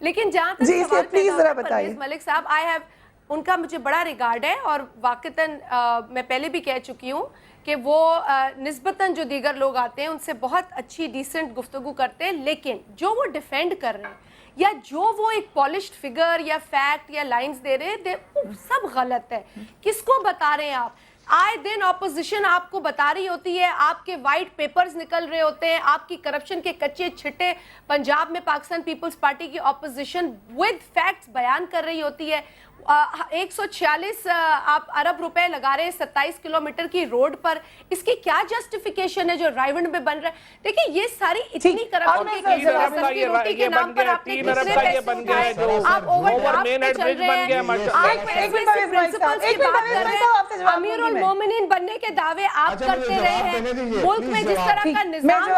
لیکن جہاں تک سوال پیدا ہوتا ہے پرویز ملک صاحب ان کا مجھے بڑا ریگارڈ ہے اور واقعتاً میں پہلے بھی کہہ چکی ہوں کہ وہ نسبتاً جو دیگر لوگ آتے ہیں ان سے بہت اچھی ڈیسنٹ گفتگو کرتے ہیں، لیکن جو وہ ڈیفینڈ کر رہے ہیں یا جو وہ ایک پالشڈ فگر یا فیکٹ یا لائنز دے رہے ہیں سب غلط ہے. کس کو بتا رہے ہیں آپ؟ آئے دن اپوزیشن آپ کو بتا رہی ہوتی ہے، آپ کے وائٹ پیپرز نکل رہے ہوتے ہیں، آپ کی کرپشن کے کچے چھٹے پنجاب میں پاکستان پیپلز پارٹی کی اپوزیشن ود فیکٹس بیان کر رہی ہوتی ہے. 146 آپ ارب روپے لگا رہے ہیں 27 کلومیٹر کی روڈ پر، اس کی کیا جسٹیفیکیشن ہے جو رائیونڈ میں بن رہا ہے؟ دیکھیں یہ ساری اتنی کرپشن کی روٹی کے نام پر آپ نے کتنے پیسے اٹھائے، آپ اوور ڈرافٹ پہ چل رہے ہیں، آپ ایسے پرنسپلز کی بات کر رہے ہیں، امیر المومنین بننے کے دعوے آپ کرتے رہے ہیں، ملک میں جس طرح کا نظام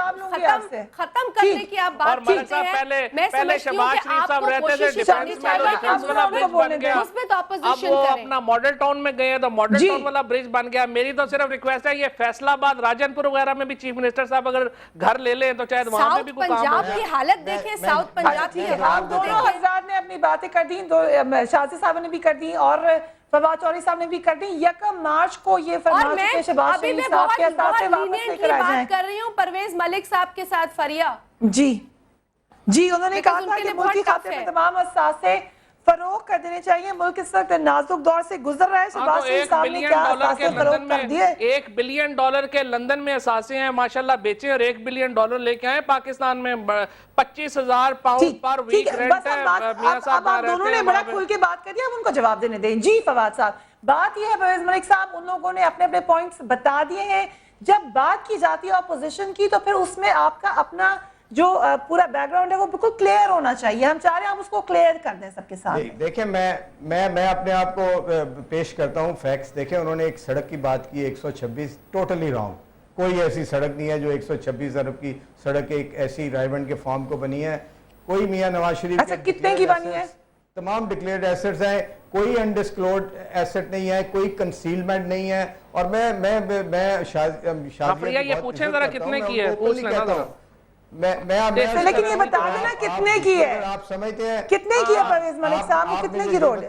ختم کرنے کی آپ بات کرتے ہیں. میں سمجھتی ہوں کہ آپ کو کوشش کرنی چاہیے کہ اب وہ اپنا ماڈل ٹاؤن میں گئے تو ماڈل ٹاؤن والا برج بن گیا. میری تو صرف ریکویسٹ ہے یہ فیصل آباد راجن پور وغیرہ میں بھی چیف منسٹر صاحب اگر گھر لے لیں تو شاید وہاں پہ بھی کوئی کام ہو. پنجاب کی حالت دیکھیں، ساؤتھ پنجاب کی حالت دیکھیں. دونوں حضرات نے اپنی باتیں کر دیں، شازی صاحب نے بھی کر دیں اور فواد چوہدری صاحب نے بھی کر دیں. 1 مارچ کو یہ فرمان چکے شہباز شریف صاحب کے اثاثے واپس لے کر آ جائیں. کر رہی ہوں پرویز ملک صاحب کے ساتھ فریا جی انہوں نے کہا تھا کہ ملکی خاطر میں تمام اثاثے فروغ کر دینے چاہیے. ملک اس وقت نازک دور سے گزر رہا ہے. شہباز شریف صاحب نے کیا اثاثے فروغ کر دیے؟ $1 بلین کے لندن میں اثاثے ہیں ماشاءاللہ بیچے اور $1 بلین لے کے آئے. پاکستان میں 25,000 پاؤنڈ پر ویک رینٹ ہے. اب آپ دونوں نے بڑا کھل کے بات کر دیا، اب ان کو جواب دینے دیں. جی فواد صاحب، بات یہ ہے پرویز ملک صاحب ان لوگوں نے اپنے اپنے پوائنٹس بتا دیے ہیں. جب بات کی جاتی ہے اپوزیشن کی تو پھر اس میں آپ کا اپنا جو پورا بیک گراؤنڈ ہے وہ بالکل کلیئر ہونا چاہیے. ہم چاہ رہے ہیں آپ اس کو کلیئر کر دیں سب کے ساتھ. دیکھیں میں اپنے آپ کو پیش کرتا ہوں فیکٹس. دیکھیں انہوں نے ایک سڑک کی بات کی 126 ٹوٹلی رانگ. کوئی ایسی سڑک نہیں ہے جو 126 ارب کی سڑک ایک ایسی رائیونڈ کے فارم کو بنی ہے. کوئی میاں نواز شریف اچھا کتنے کی بنی ہے؟ تمام ڈکلیئرڈ ایسٹس ہیں. کوئی انڈسکلوزڈ ایسٹ نہیں ہے، کوئی کنسیلمنٹ نہیں ہے. اور میں شازیہ یہ پوچھیں ذرا کتنے کی ہے پوچھ لینا ذرا. لیکن یہ بتا دینا کتنے کی ہے، آپ سمجھتے ہیں کتنے کی ہے پرویز ملک صاحب، وہ کتنے کی روڈ ہے؟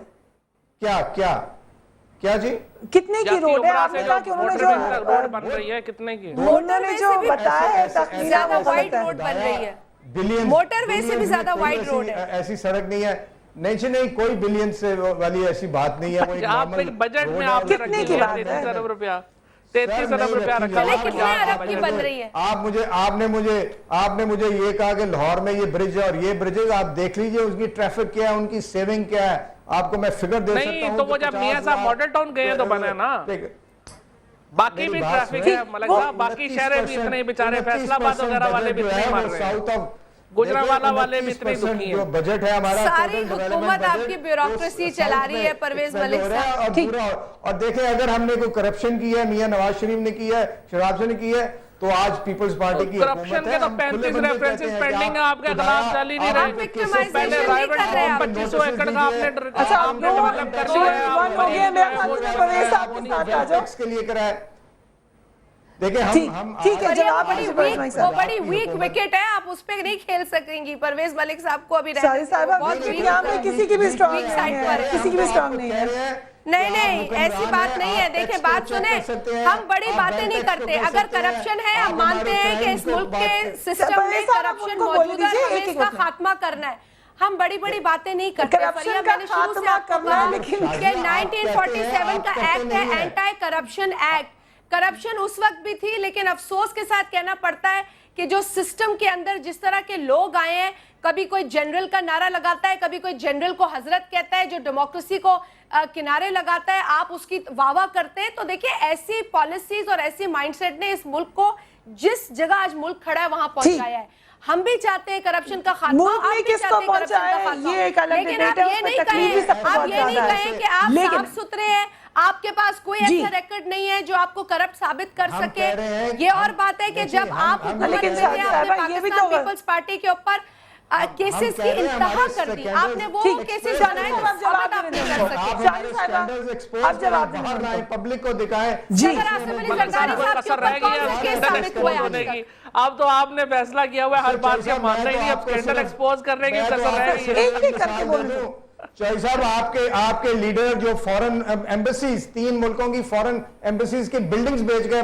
کیا جی کتنے کی روڈ ہے؟ آپ نے کہا کہ انہوں نے جو روڈ بن رہی ہے کتنے کی، انہوں نے جو بتایا ہے زیادہ وائٹ روڈ بن رہی ہے، موٹر وے سے بھی زیادہ وائٹ روڈ ہے. ایسی سڑک نہیں ہے. نہیں کوئی بلین سے والی ایسی بات نہیں ہے. آپ بجٹ میں آپ نے رکھی 33 ارب روپیہ 33 ارب روپیہ رکھا ہے. کتنے ارب کی بن رہی ہے؟ آپ نے مجھے یہ کہا کہ لاہور میں یہ برج ہے اور یہ برج ہے. آپ دیکھ لیجئے اس کی ٹریفک کیا ہے، ان کی سیونگ کیا ہے. آپ کو میں فگر دے سکتا ہوں. نہیں تو وہ جب میاں صاحب ماڈل ٹاؤن گئے تو بنے نا. باقی بھی ٹریفک ہے ملک صاحب، باقی شہریں بھی اتنے بیچارے فیصل آباد وغیرہ والے بھی اتنے مر رہے ہیں، گجرانوالہ والے بھی اتنے دکھی ہیں. بجٹ ہے ہمارا ساری حکومت آپ کی بیوروکریسی چلا رہی ہے پرویز ملک صاحب. اور دیکھیں اگر ہم نے کوئی کرپشن کی ہے، میاں نواز شریف نے کی ہے، شہباز شریف نے کی ہے، تو آج پیپلز پارٹی کی کرپشن کے تو 35 ریفرنسز پینڈنگ ہیں آپ کے خلاف چل ہی نہیں رہے. پہلے رائیونڈ کو 2500 ایکڑ کا آپ نے ڈیولپ کر لیا ہے. آپ پرویز صاحب کے ساتھ آ جاؤ کے لیے کرا ہے. دیکھیں ٹھیک ہے جواب وہ بڑی ویک وکٹ ہے، آپ اس پہ نہیں کھیل سکیں گی. پرویز ملک صاحب کو ابھی شازی صاحبہ یہاں پہ کسی کی بھی سٹرانگ نہیں ہے. نہیں ایسی بات نہیں ہے. دیکھیں بات سنیں، ہم بڑی باتیں نہیں کرتے. اگر کرپشن ہے ہم مانتے ہیں کہ اس ملک کے سسٹم میں کرپشن موجود ہے، ہمیں اس کا خاتمہ کرنا ہے. ہم بڑی باتیں نہیں کرتے. فریا میں نے شروع سے آپ کو کہا کہ 1947 کا ایکٹ ہے اینٹی کرپشن ایکٹ. کرپشن اس وقت بھی تھی، لیکن افسوس کے ساتھ کہنا پڑتا ہے کہ جو سسٹم کے اندر جس طرح کے لوگ آئے ہیں، کبھی کوئی جنرل کا نعرہ لگاتا ہے، کبھی کوئی جنرل کو حضرت کہتا ہے، جو ڈیموکریسی کو کنارے لگاتا ہے، آپ اس کی واہ کرتے ہیں. تو دیکھیں ایسی پالیسیز اور ایسی مائنڈ سیٹ نے اس ملک کو جس جگہ آج ملک کھڑا ہے وہاں پہنچایا ہے. ہم بھی چاہتے ہیں کرپشن کا خاتمہ، آپ بھی چاہتے ہیں کرپشن کا خاتمہ، لیکن آپ یہ نہیں کہیں کہ آپ صاف ستھرے ہیں، آپ کے پاس کوئی ایسا ریکارڈ نہیں ہے جو آپ کو کرپٹ ثابت کر سکے. یہ اور بات ہے کہ جب آپ حکومت میں تھے، آپ نے پاکستان پیپلز پارٹی کے اوپر केसेस की इंतहा कर दी आपने, वो केसेस बनाए जो साबित आप नहीं कर सके। अब जवाब दें, पब्लिक को दिखाएं। जी अब तो आपने फैसला किया हुआ है, हर बात से मान रही है, अब स्कैंडल एक्सपोज करने की कसर रह गई है। एक करके बोलूं चौधरी साहब, आपके लीडर जो फॉरेन एम्बेसीज, 3 मुल्कों की फॉरेन एम्बेसीज की बिल्डिंग्स बेच गए।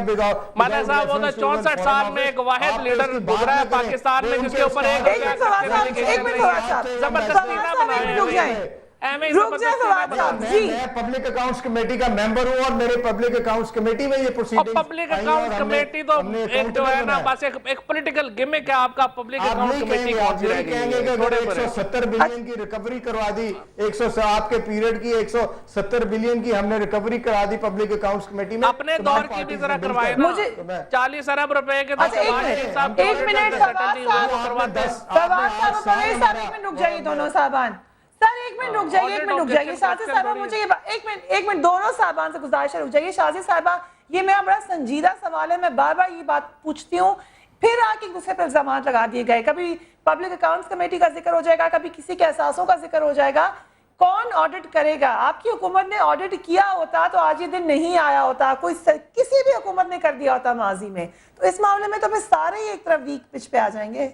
माना साहब वो तो 64 साल में एक वाहिद लीडर गुजरा है पाकिस्तान में जिसके ऊपर एक जबरदस्ती ना बनाए। रुक जाए फवाद साहब जी, मैं पब्लिक अकाउंट्स कमेटी का मेंबर हूं और मेरे पब्लिक अकाउंट्स कमेटी में ये प्रोसीडिंग्स। पब्लिक अकाउंट्स कमेटी तो एक जो है ना बस एक पॉलिटिकल गिमिक है आपका। पब्लिक अकाउंट्स कमेटी कौन सी रह गई है? 170 बिलियन की रिकवरी करवा दी, 100 आपके पीरियड की 170 बिलियन की हमने रिकवरी करा दी पब्लिक अकाउंट्स कमेटी में। अपने दौर की भी जरा करवाए ना। मुझे 40 अरब रुपए के एक मिनट रुक जाइए दोनों साहबान, सर एक मिनट रुक जाइए शाजी साहबा, मुझे ये एक मिनट दोनों साहबान से गुजारिश है, रुक जाइए शाजी साहबा। ये मेरा बड़ा संजीदा सवाल है, मैं बार बार ये बात पूछती हूँ, फिर आके गुस्से पर इल्जाम लगा दिए गए। कभी पब्लिक अकाउंट्स कमेटी का जिक्र हो जाएगा, कभी किसी के एहसासों का जिक्र हो जाएगा। कौन ऑडिट करेगा? आपकी हुकूमत ने ऑडिट किया होता तो आज ये दिन नहीं आया होता, किसी भी हुकूमत ने कर दिया होता माजी में। तो इस मामले में तो फिर सारे ही एक तरफ वीक पिच पे आ जाएंगे।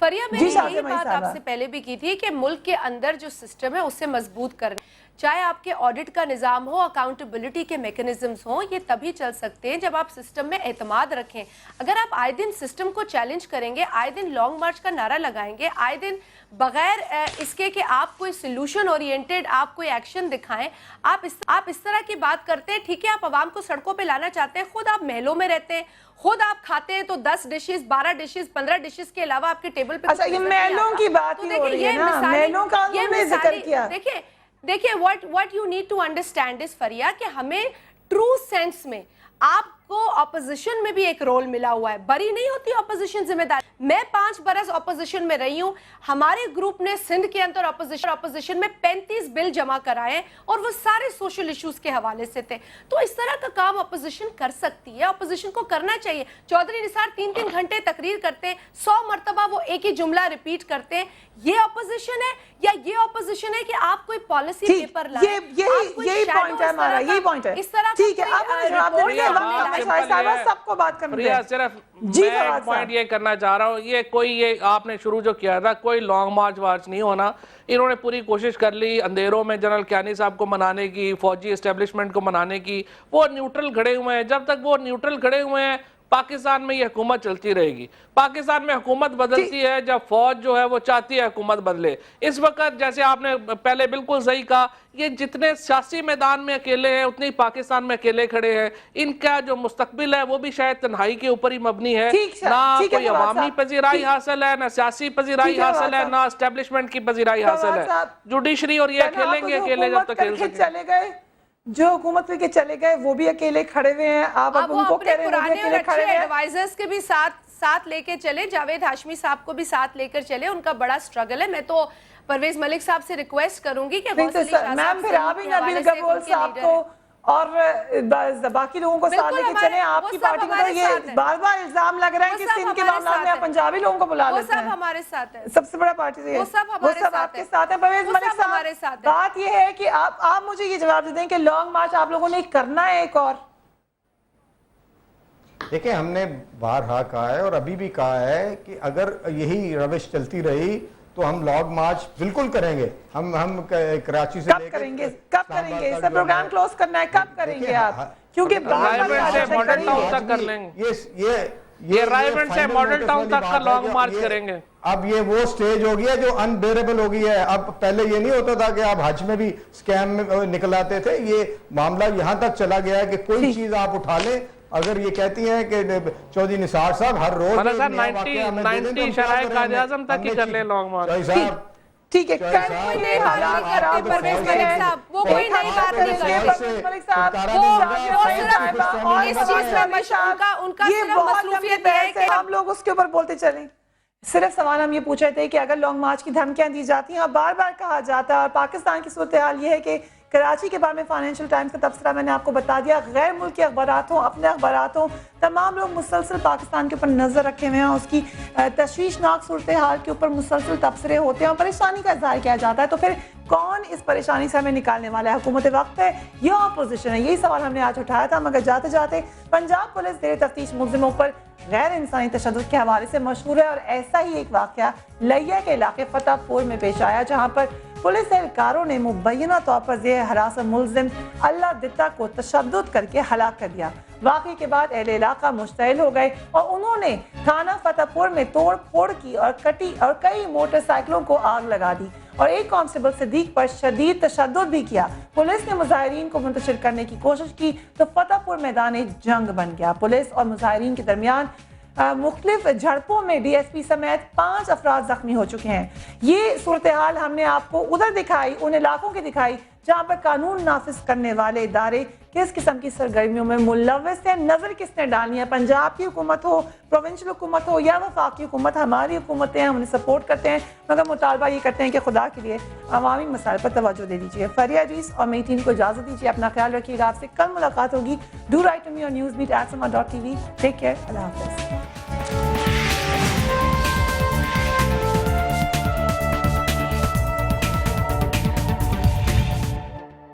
फरिया, मैंने यही बात आपसे पहले भी की थी कि मुल्क के अंदर जो सिस्टम है उसे मजबूत करना, चाहे आपके ऑडिट का निज़ाम हो, अकाउंटेबिलिटी के मैकेनिज्म्स हो, ये तभी चल सकते हैं जब आप सिस्टम में एतमाद रखें। अगर आप आए दिन सिस्टम को चैलेंज करेंगे, आए दिन लॉन्ग मार्च का नारा लगाएंगे, आए दिन बगैर इसके कि आप कोई सोल्यूशन ओरिएंटेड आप कोई एक्शन दिखाएं, आप इस तरह की बात करते हैं। ठीक है, आप आवाम को सड़कों पे लाना चाहते हैं, खुद आप महलों में रहते हैं, खुद आप खाते हैं तो 10 डिशेस 12 डिशेस 15 डिशेस के अलावा आपके टेबल पे। अच्छा, ये महलों की बात ही हो रही है ना, महलों का हमने जिक्र किया। देखिए what you need to understand is फरिया कि हमें ट्रू सेंस में आपको ऑपोजिशन में भी एक रोल मिला हुआ है, बरी नहीं होती ऑपोजिशन जिम्मेदार। मैं 5 बरस ऑपोजिशन में रही हूं, हमारे ग्रुप ने सिंध के अंदर ऑपोजिशन में 35 बिल जमा कराए और वो सारे सोशल इश्यूज के हवाले से थे। तो इस तरह का काम ऑपोजिशन कर सकती है, ऑपोजिशन को करना चाहिए। चौधरी निसार 3-3 घंटे तकरीर करते हैं, 100 मरतबा वो एक ही जुमला रिपीट करते हैं। ये ऑपोजिशन है या ये ऑपोजिशन है कि आप कोई पॉलिसी पेपर लाएं? यही पॉइंट है हमारा, यही पॉइंट है। इस तरह ठीक है, सबको बात करना। सिर्फ मैं पॉइंट ये करना चाह रहा हूँ, ये आपने शुरू जो किया था, कोई लॉन्ग मार्च वार्च नहीं होना। इन्होंने पूरी कोशिश कर ली अंधेरों में जनरल कियानी साहब को मनाने की, फौजी एस्टेब्लिशमेंट को मनाने की। वो न्यूट्रल खड़े हुए हैं, जब तक वो न्यूट्रल खड़े हुए हैं पाकिस्तान में ये हुकूमत चलती रहेगी। पाकिस्तान में हुकूमत बदलती है जब फौज जो है वो चाहती है हुकूमत बदले। इस वक्त जैसे आपने पहले बिल्कुल सही कहा, ये जितने सियासी मैदान में अकेले हैं उतने पाकिस्तान में अकेले खड़े हैं। इनका जो मुस्तकबिल है वो भी शायद तन्हाई के ऊपर ही मबनी है। ना कोई अवामी पजीराई हासिल है, ना सियासी पजीराई हासिल है, ना एस्टेब्लिशमेंट की पजीराई हासिल है। जुडिशरी और ये खेलेंगे अकेले जब तक खेल सके। चले गए जो हुकूमत के चले गए वो भी अकेले खड़े हुए हैं। आप उनको कह रहे हैं अकेले खड़े हैं। एडवाइजर्स के भी साथ लेके चले, जावेद हाशमी साहब को भी साथ लेकर चले, उनका बड़ा स्ट्रगल है। मैं तो परवेज मलिक साहब से रिक्वेस्ट करूंगी कि मैम फिर आप ही नबील गफूर साहब को और बाकी लोगों को साथ लेके चले। आपकी पार्टी में तो ये बार बार इल्जाम लग रहा है कि सिंध के मामला में पंजाबी लोगों को बुला लेते हैं। हमारे साथ है, सबसे बड़ा पार्टी से वो सब आपके साथ है। परवेज मलिक साहब हमारे साथ है। बात ये है कि आप मुझे ये जवाब दे दें कि लॉन्ग मार्च आप लोगों ने करना है एक और? देखिए, हमने बारहा कहा है और अभी भी कहा है कि अगर यही रविश चलती रही तो हम लॉन्ग मार्च बिल्कुल करेंगे। हम कराची से कब करेंगे सब प्रोग्राम क्लोज करना है, कब करेंगे आप? क्योंकि मॉडल टाउन तक कर लेंगे, ये रायबंद से मॉडल टाउन तक का लॉन्ग मार्च करेंगे। अब ये वो स्टेज हो गया जो अनबेरेबल हो गई है। अब पहले ये नहीं होता था कि आप हज में भी स्कैम में निकल आते थे, ये मामला यहाँ तक चला गया है कि कोई चीज आप उठा लें। अगर ये कहती हैं कि चौधरी निसार साहब हर रोज 90 शराय कायदे आज़म तक ही कर ले लॉन्ग मार्च। ठीक है, कोई नई बात नहीं करते परवेज मलिक साहब, वो कोई नई बात नहीं करते। इस चीज में उनका सिर्फ मसरूफियत है कि हम लोग उसके ऊपर बोलते चलें। सिर्फ सवाल हम ये पूछ रहे थे कि अगर लॉन्ग मार्च की धमकियां दी जाती हैं और बार बार कहा जाता है, और पाकिस्तान की सूरत हाल ये है कि कराची के बारे में फाइनेंशियल टाइम्स का तबसरा मैंने आपको बता दिया। गैर मुल्की अखबारात हों, अपने अखबारात हों, तमाम लोग मुसलसल पाकिस्तान के ऊपर नज़र रखे हुए हैं, उसकी तशवीशनाक सूरत हाल के ऊपर मुसलसल तबसरे होते हैं और परेशानी का इज़हार किया जाता है। तो फिर कौन इस परेशानी से हमें निकालने वाला है? हुकूमत वक्त है या अपोजिशन है? यही सवाल हमने आज उठाया था। मगर जाते जाते पंजाब पुलिस ज़ेर तफ्तीश मुलज़िमों पर गैर इंसानी तशद्दुद के हवाले से मशहूर है और ऐसा ही एक वाक़या लिया के इलाके फतेहपुर में पेश आया, जहाँ पर पुलिस एहलकारों ने मुबैना तौर पर ज़ेर हिरासत मुलज़िम अल्लाह दित्ता को तशद्दुद करके हलाक कर दिया। वाक़े के बाद अहले इलाका मुश्तइल हो गए और उन्होंने थाना फतेहपुर में तोड़ फोड़ की और कई मोटरसाइकिलों को आग लगा दी और एक कांस्टेबल सिद्दीक पर शदीद तशद्दुद भी किया। पुलिस ने मुजाहिरीन को मुंतशिर करने की कोशिश की तो फतेहपुर मैदान जंग बन गया। पुलिस और मुजाहिरीन के दरमियान मुख्तलिफ झड़पों में डीएसपी समेत 5 अफराद जख्मी हो चुके हैं। ये सूरत हाल हमने आपको उधर दिखाई, उन इलाकों की दिखाई जहाँ पर कानून नाफिज करने वाले इदारे किस किस्म की सरगर्मियों में मुलव्वस हैं। नज़र किसने डालनी है? पंजाब की हुकूमत हो, प्रोविंशियल हुकूमत हो या वफाकी हुकूमत, हमारी हुकूमतें हैं, हम उन्हें सपोर्ट करते हैं, मगर मुतालबा ये करते हैं कि खुदा के लिए अवामी मसाइल पर तवज्जो दे दीजिए। फरिया अजीज और मेरी टीम को इजाज़त दीजिए। अपना ख्याल रखिएगा। आपसे कल मुलाकात होगी। Do write to me on न्यूज़बीट@sama.tv। Take care. अल्लाह हाफ़िज़।